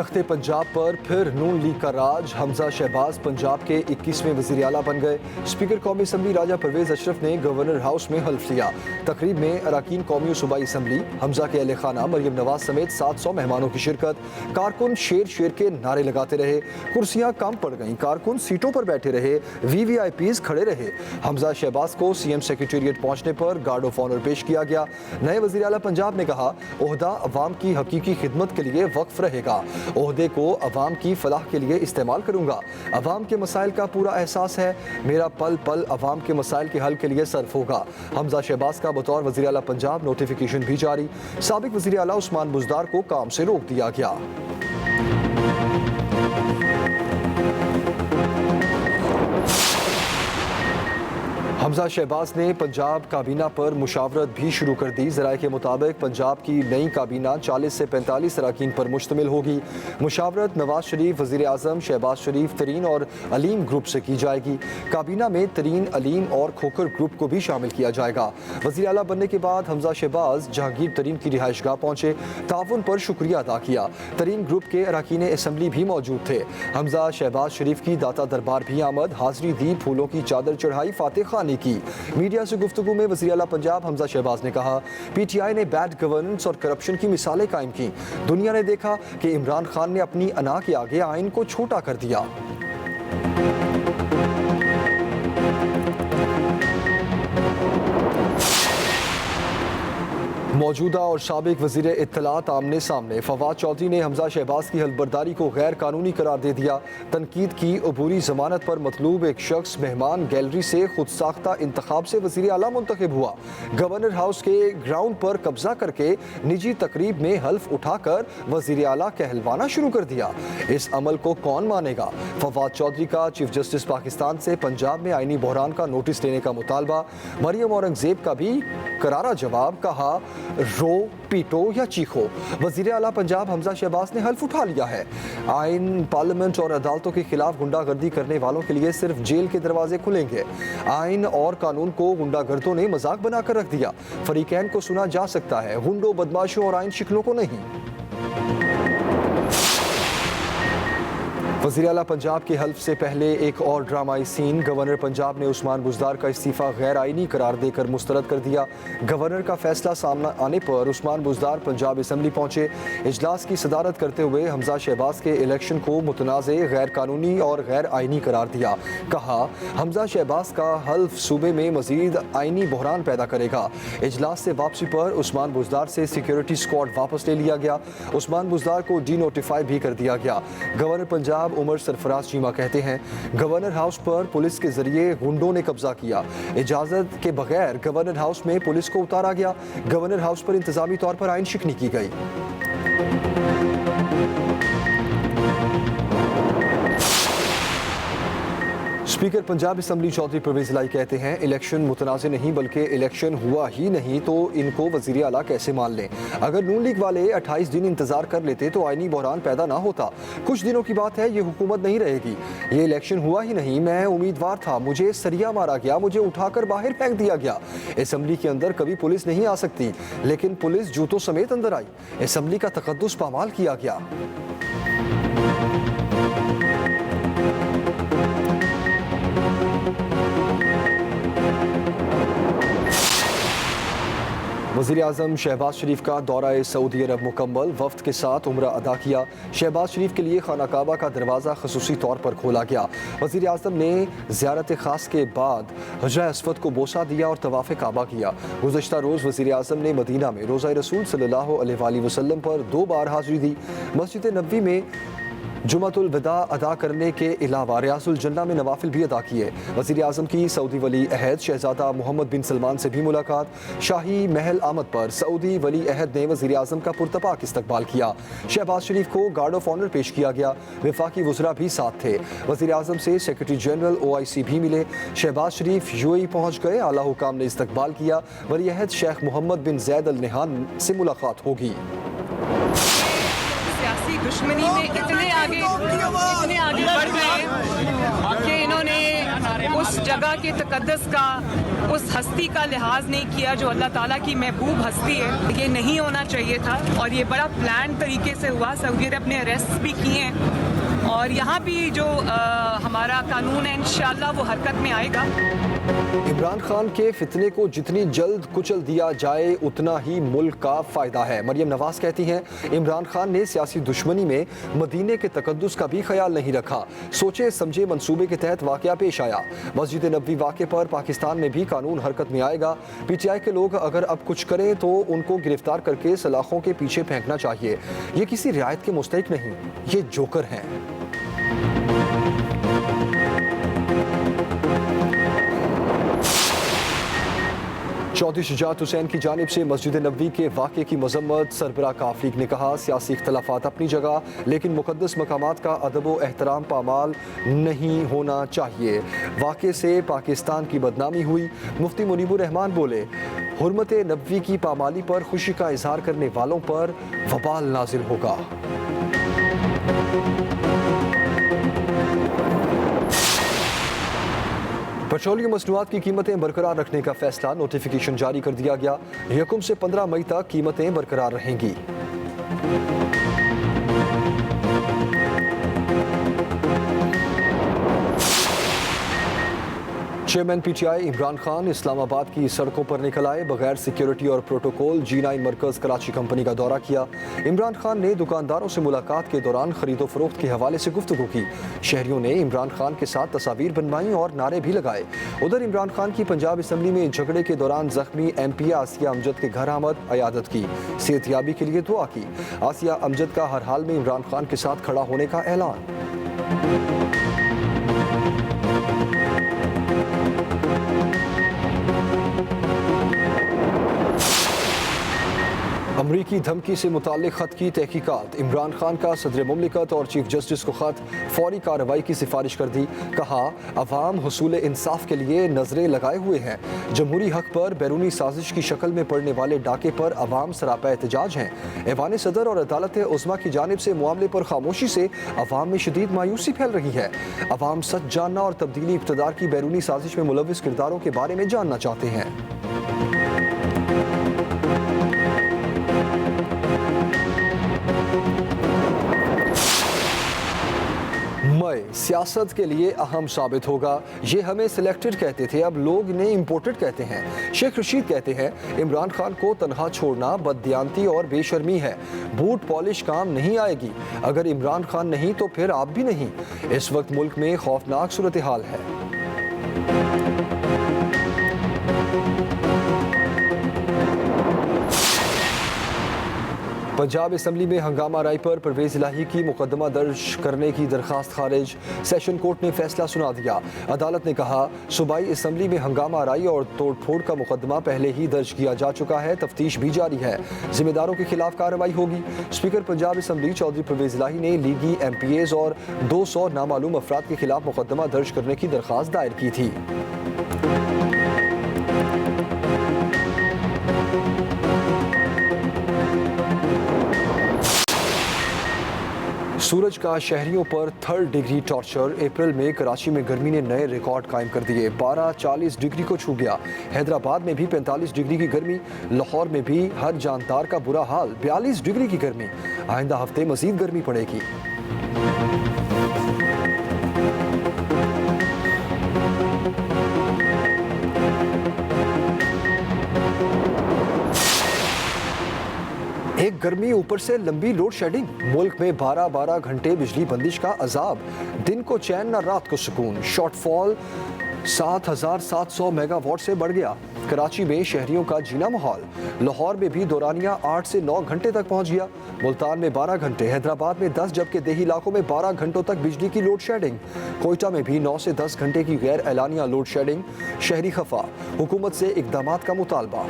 तख्ते पंजाब पर फिर नून लीग का राज। हमजा शहबाज पंजाब के 21वें वज़ीर आला बन गए। स्पीकर कौमी असम्बली राजा परवेज अशरफ ने गवर्नर हाउस में हल्फ लिया। तकरीब में अरकान कौमी सूबाई असम्बली, हमजा के अहले खाना मरियम नवाज समेत 700 मेहमानों की शिरकत। कारकुन शेर शेर के नारे लगाते रहे। कुर्सियां कम पड़ गईं, कारकुन सीटों पर बैठे रहे, VVIPs खड़े रहे। हमजा शहबाज को CM सेक्रेटेरिएट पहुंचने पर गार्ड ऑफ ऑनर पेश किया गया। नए वज़ीर आला पंजाब ने कहा, ओहदा अवाम की हकीकी खिदमत के लिए वक्फ रहेगा। ओहदे को अवाम की फलाह के लिए इस्तेमाल करूंगा। अवाम के मसाइल का पूरा एहसास है। मेरा पल पल अवाम के मसाइल के हल के लिए सर्फ होगा। हमजा शहबाज का बतौर वज़ीर आला पंजाब नोटिफिकेशन भी जारी। साबिक वज़ीर आला उस्मान बुज़दार को काम से रोक दिया गया। हमजा शहबाज ने पंजाब काबीना पर मुशावरत भी शुरू कर दी। ज़राए के मुताबिक पंजाब की नई काबीना 40 से 45 अरकान पर मुश्तमिल होगी। मुशावरत नवाज शरीफ, वज़ीर आज़म शहबाज शरीफ, तरीन और अलीम ग्रुप से की जाएगी। काबीना में तरीन, अलीम और खोखर ग्रुप को भी शामिल किया जाएगा। वज़ीर आला बनने के बाद हमजा शहबाज जहांगीर तरीन की रिहाइशगाह पहुंचे, ताउन पर शुक्रिया अदा किया। तरीन ग्रुप के अरकान असम्बली भी मौजूद थे। हमजा शहबाज शरीफ की दाता दरबार भी आमद, हाजिरी दी, फूलों की चादर चढ़ाई, फातिह खानी की। मीडिया से गुफ्तगू में वज़ीर आला पंजाब हमजा शहबाज ने कहा, PTI ने बैड गवर्नेंस और करप्शन की मिसालें कायम की। दुनिया ने देखा कि इमरान खान ने अपनी अना के आगे आइन को छोटा कर दिया। मौजूदा और साबिक वज़ीर इत्तलात आमने सामने। फवाद चौधरी ने हमजा शहबाज की हल्फबर्दारी को गैर कानूनी करार दे दिया। तनकीद की, अबूरी जमानत पर मतलूब एक शख्स मेहमान गैलरी से खुद साख्ता इंतखाब से वज़ीर आला मुंतखब हुआ। गवर्नर हाउस के ग्राउंड पर कब्जा करके निजी तकरीब में हल्फ उठाकर वज़ीर आला कहलवाना शुरू कर दिया। इस अमल को कौन मानेगा? फवाद चौधरी का चीफ जस्टिस पाकिस्तान से पंजाब में आईनी बहरान का नोटिस लेने का मुतालबा। मरियम औरंगजेब का भी करारा जवाब, कहा रो, पीटो या चीखो। वज़ीर आला पंजाब हमजा शहबाज ने हल्फ उठा लिया है। आइन, पार्लियामेंट और अदालतों के खिलाफ गुंडागर्दी करने वालों के लिए सिर्फ जेल के दरवाजे खुलेंगे। आइन और कानून को गुंडागर्दों ने मजाक बनाकर रख दिया। फरीकैन को सुना जा सकता है, गुंडों, बदमाशों और आइन शिकनों को नहीं। वज़ीर आला पंजाब के हल्फ से पहले एक और ड्रामाई सीन। गवर्नर पंजाब ने उस्मान बुज़दार का इस्तीफ़ा गैर आइनी करार देकर मुस्तरद कर दिया। गवर्नर का फैसला सामने आने पर उस्मान बुज़दार पंजाब असम्बली पहुंचे। इजलास की सदारत करते हुए हमजा शहबाज के इलेक्शन को मुतनाज़े, गैर कानूनी और गैर आइनी करार दिया। कहा, हमजा शहबाज का हल्फ सूबे में मज़ीद आइनी बहरान पैदा करेगा। इजलास से वापसी पर उस्मान बुज़दार से सिक्योरिटी स्क्वाड वापस ले लिया गया। उस्मान बुज़दार को डीनोटिफाई भी कर दिया गया। गवर्नर पंजाब उमर सरफराज चीमा कहते हैं, गवर्नर हाउस पर पुलिस के जरिए गुंडों ने कब्जा किया। इजाजत के बगैर गवर्नर हाउस में पुलिस को उतारा गया। गवर्नर हाउस पर इंतजामी तौर पर आइन शिकनी की गई। स्पीकर पंजाब असम्बली चौधरी परवेज लाई कहते हैं, इलेक्शन मुतनाज़े नहीं बल्कि इलेक्शन हुआ ही नहीं तो इनको वज़ीर आला कैसे मान लें। अगर नून लीग वाले 28 दिन इंतजार कर लेते तो आइनी बहरान पैदा ना होता। कुछ दिनों की बात है, ये हुकूमत नहीं रहेगी। ये इलेक्शन हुआ ही नहीं, मैं उम्मीदवार था, मुझे सरिया मारा गया, मुझे उठाकर बाहर फेंक दिया गया। असम्बली के अंदर कभी पुलिस नहीं आ सकती, लेकिन पुलिस जूतों समेत अंदर आई। असम्बली का तकद्दुस पामाल किया गया। वज़ीर आज़म शहबाज शरीफ का दौरा सऊदी अरब मुकम्मल। वफ्द के साथ उम्रा अदा किया। शहबाज शरीफ के लिए खाना काबा का दरवाज़ा खसूसी तौर पर खोला गया। वज़ीर आज़म ने ज़ियारत ख़ास के बाद हजरा अस्वद को बोसा दिया और तवाफ़ काबा किया। गुज़श्ता रोज़ वज़ीर आज़म ने मदीना में रोज़ा रसूल सल्लल्लाहु अलैहि वसल्लम पर 2 बार हाज़िरी दी। मस्जिद नबवी में जुमअतुल विदा अदा करने के अलावा रियाजुल जन्ना में नवाफिल भी अदा किए। वज़ीर आज़म की सऊदी वली अहद शहज़ादा मोहम्मद बिन सलमान से भी मुलाकात। शाही महल आमद पर सऊदी वली अहद ने वज़ीर आज़म का पुरतपाक इस्तकबाल किया। शहबाज शरीफ को गार्ड ऑफ ऑनर पेश किया गया। वफाकी वज़रा भी साथ थे। वज़ीर आज़म से सेक्रेटरी जनरल OIC भी मिले। शहबाज शरीफ UAE पहुँच गए। आला हुकाम ने इस्तकबाल किया। वली अहद शेख मोहम्मद बिन जैद अल नहान से मुलाकात होगी। सियासी दुश्मनी में इतने आगे बढ़ गए कि इन्होंने उस जगह के तकद्दस का, उस हस्ती का लिहाज नहीं किया जो अल्लाह ताला की महबूब हस्ती है। ये नहीं होना चाहिए था और ये बड़ा प्लान तरीके से हुआ। सऊदी अरब ने अरेस्ट भी किए हैं और यहाँ भी जो हमारा कानून है इंशाअल्लाह वो हरकत में आएगा। इमरान खान के फितने को जितनी जल्द कुचल दिया जाए उतना ही मुल्क का फायदा है। मरियम नवाज कहती हैं, इमरान खान ने सियासी दुश्मनी में मदीने के तकद्दुस का भी ख्याल नहीं रखा। सोचे समझे मंसूबे के तहत वाकया पेश आया। मस्जिद नबवी वाक़े पर पाकिस्तान में भी कानून हरकत में आएगा। PTI के लोग अगर अब कुछ करें तो उनको गिरफ्तार करके सलाखों के पीछे फेंकना चाहिए। ये किसी रियायत के मुस्तहिक नहीं, ये जोकर हैं। चौधरी शुजात हुसैन की जानिब से मस्जिद नबवी के वाक़े की मजम्मत। सरबराह काफ लीग ने कहा, सियासी इख्तलाफात अपनी जगह लेकिन मुक़द्दस मकामात का अदब व एहतराम पामाल नहीं होना चाहिए। वाक़े से पाकिस्तान की बदनामी हुई। मुफ्ती मुनीबुर रहमान बोले, हुर्मत नबवी की पामाली पर खुशी का इजहार करने वालों पर वबाल नाजिल होगा। पेट्रोलियम मसनूआत की कीमतें बरकरार रखने का फैसला। नोटिफिकेशन जारी कर दिया गया। यकम से 15 मई तक कीमतें बरकरार रहेंगी। चेयरमैन PTI इमरान खान इस्लामाबाद की सड़कों पर निकल आए। बगैर सिक्योरिटी और प्रोटोकॉल G9 मरकज कराची कंपनी का दौरा किया। इमरान खान ने दुकानदारों से मुलाकात के दौरान खरीदो फरोख्त के हवाले से गुफ्तगू की। शहरियों ने इमरान खान के साथ तस्वीर बनवाई और नारे भी लगाए। उधर इमरान खान की पंजाब असम्बली में झगड़े के दौरान जख्मी MP आसिया अमजद के घर आमद, अयादत की, सेहतयाबी के लिए दुआ की। आसिया अमजद का हर हाल में इमरान खान के साथ खड़ा होने का ऐलान। अमरीकी धमकी से मुताल्लिक खत की तहकीकात। इमरान खान का सदर मुमलिकत और चीफ जस्टिस को खत, फौरी कार्रवाई की सिफारिश कर दी। कहा, अवाम हुसूल इंसाफ के लिए नजरें लगाए हुए हैं। जमहूरी हक पर बैरूनी साजिश की शक्ल में पड़ने वाले डाके पर अवाम सरापा एहतजाज हैं। ऐवान सदर और अदालत उज़्मा की जानिब से मामले पर खामोशी से अवाम में शदीद मायूसी फैल रही है। अवाम सच जानना और तब्दीली इक़्तिदार की बैरूनी साजिश में मुलव्विस किरदारों के बारे में जानना चाहते हैं। मई सियासत के लिए अहम साबित होगा। ये हमें सिलेक्टेड कहते थे, अब लोग इन्हें इम्पोर्टेड कहते हैं। शेख रशीद कहते हैं, इमरान खान को तनहा छोड़ना बददियानती और बेशर्मी है। बूट पॉलिश काम नहीं आएगी। अगर इमरान खान नहीं तो फिर आप भी नहीं। इस वक्त मुल्क में खौफनाक सूरत हाल है। पंजाब असम्बली में हंगामा राय पर परवेज इलाही की मुकदमा दर्ज करने की दरखास्त खारिज। सेशन कोर्ट ने फैसला सुना दिया। अदालत ने कहा, सूबाई असम्बली में हंगामा राय और तोड़फोड़ का मुकदमा पहले ही दर्ज किया जा चुका है। तफ्तीश भी जारी है। जिम्मेदारों के खिलाफ कार्रवाई होगी। स्पीकर पंजाब असम्बली चौधरी परवेज इलाही ने लीगी MPAs और 200 नामालूम अफराद के खिलाफ मुकदमा दर्ज करने की दरखास्त दायर की थी। सूरज का शहरियों पर 3rd डिग्री टॉर्चर। अप्रैल में कराची में गर्मी ने नए रिकॉर्ड कायम कर दिए। 40 डिग्री को छू गया। हैदराबाद में भी 45 डिग्री की गर्मी। लाहौर में भी हर जानदार का बुरा हाल। 42 डिग्री की गर्मी। आइंदा हफ्ते मजीद गर्मी पड़ेगी। एक गर्मी ऊपर से लंबी लोड शेडिंग। मुल्क में 12 घंटे बिजली बंदिश का अजाब। दिन को चैन न रात को सुकून। शॉर्टफॉल 7,700 मेगावाट से बढ़ गया। कराची में शहरियों का जीना माहौल। लाहौर में भी दौरानिया 8 से 9 घंटे तक पहुंच गया। मुल्तान में 12 घंटे, हैदराबाद में 10 जबकि देही इलाकों में 12 घंटों तक बिजली की लोड शेडिंग। कोयटा में भी 9 से 10 घंटे की गैर एलानिया लोड शेडिंग। शहरी खफा। हुकूमत से इकदामात का मुतालबा।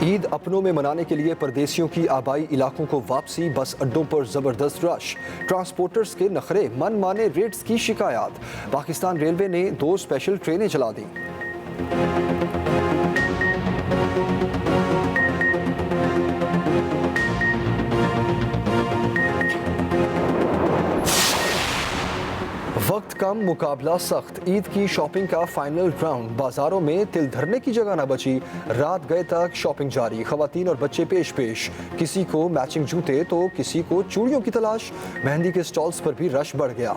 ईद अपनों में मनाने के लिए परदेसियों की आबाई इलाकों को वापसी। बस अड्डों पर जबरदस्त रश। ट्रांसपोर्टर्स के नखरे, मन माने रेट्स की शिकायत। पाकिस्तान रेलवे ने 2 स्पेशल ट्रेनें चला दी। वक्त कम, मुकाबला सख्त। ईद की शॉपिंग का फाइनल राउंड। बाजारों में तिल धरने की जगह न बची। रात गए तक शॉपिंग जारी। खवातीन और बच्चे पेश पेश। किसी को मैचिंग जूते तो किसी को चूड़ियों की तलाश। मेहंदी के स्टॉल्स पर भी रश बढ़ गया।